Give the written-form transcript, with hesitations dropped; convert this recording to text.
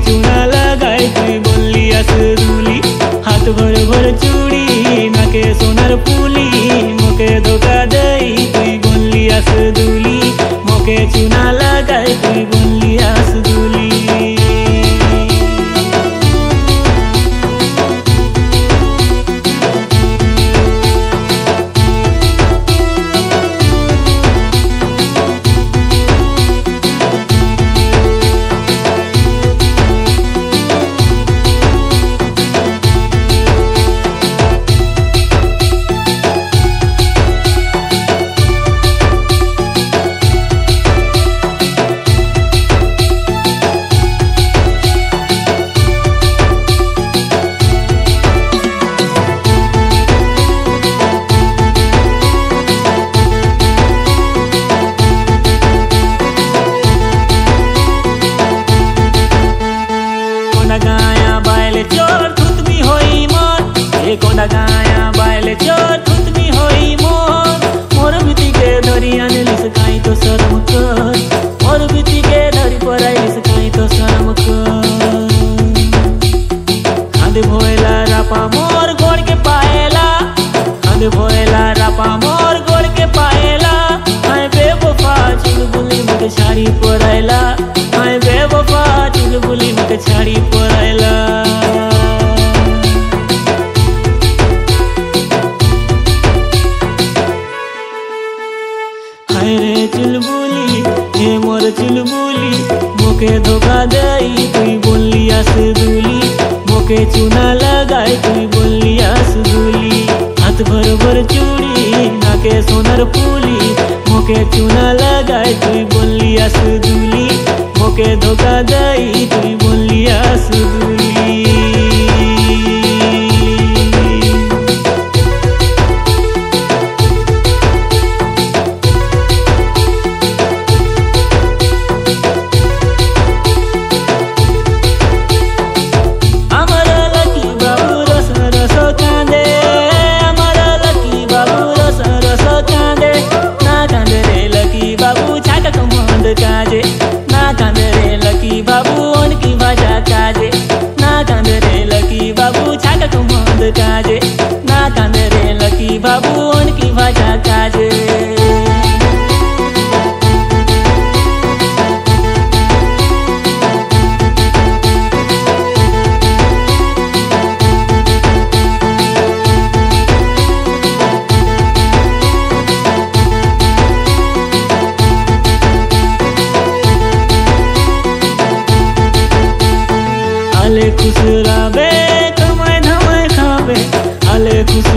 चूना लगाई तुई बोलियास दूली हाथ भर भर चूड़ी नाके सोनार पुली मोके धोखा दई तुई बोलियास दूली मोके चूना लगाई तुई बोलियास दूली कोना गाया बायले चोर खुदमी होई मोर बिती के धरी आनलिस काई तो शर्म कर मोर बिती के धरी पराइलिस काई तो शर्म कर खांदे भोयला रापा मोर गोड़ के पाएला खांदे भोयला रापा मोर गोड़ के पाएला हाय बेवफा चुलबुली मके छाड़ी पराइला हाय बेवफा चुलबुली मके छाड़ी पराइला रे चुलबुली हे मोर चुलबुली मोके धोखा दई तुई बोलियास दूली मोके चूना लगाई तुई बोलियास दूली हाथ भर भर चूड़ी नाके सोनार पुली मोके चूना लगाई तुई बोलियास दूली मोके धोखा दई तुई बोलियास दूली काजे ना कांदे रे लकी बाबू उनकी भाषा काजे ना कांदे रे लकी बाबू छाका कुमंद काजे ना कांदे रे लकी बाबू उनकी भाषा काजे आले खुश रहे कमाए धमाए खावे आले खुश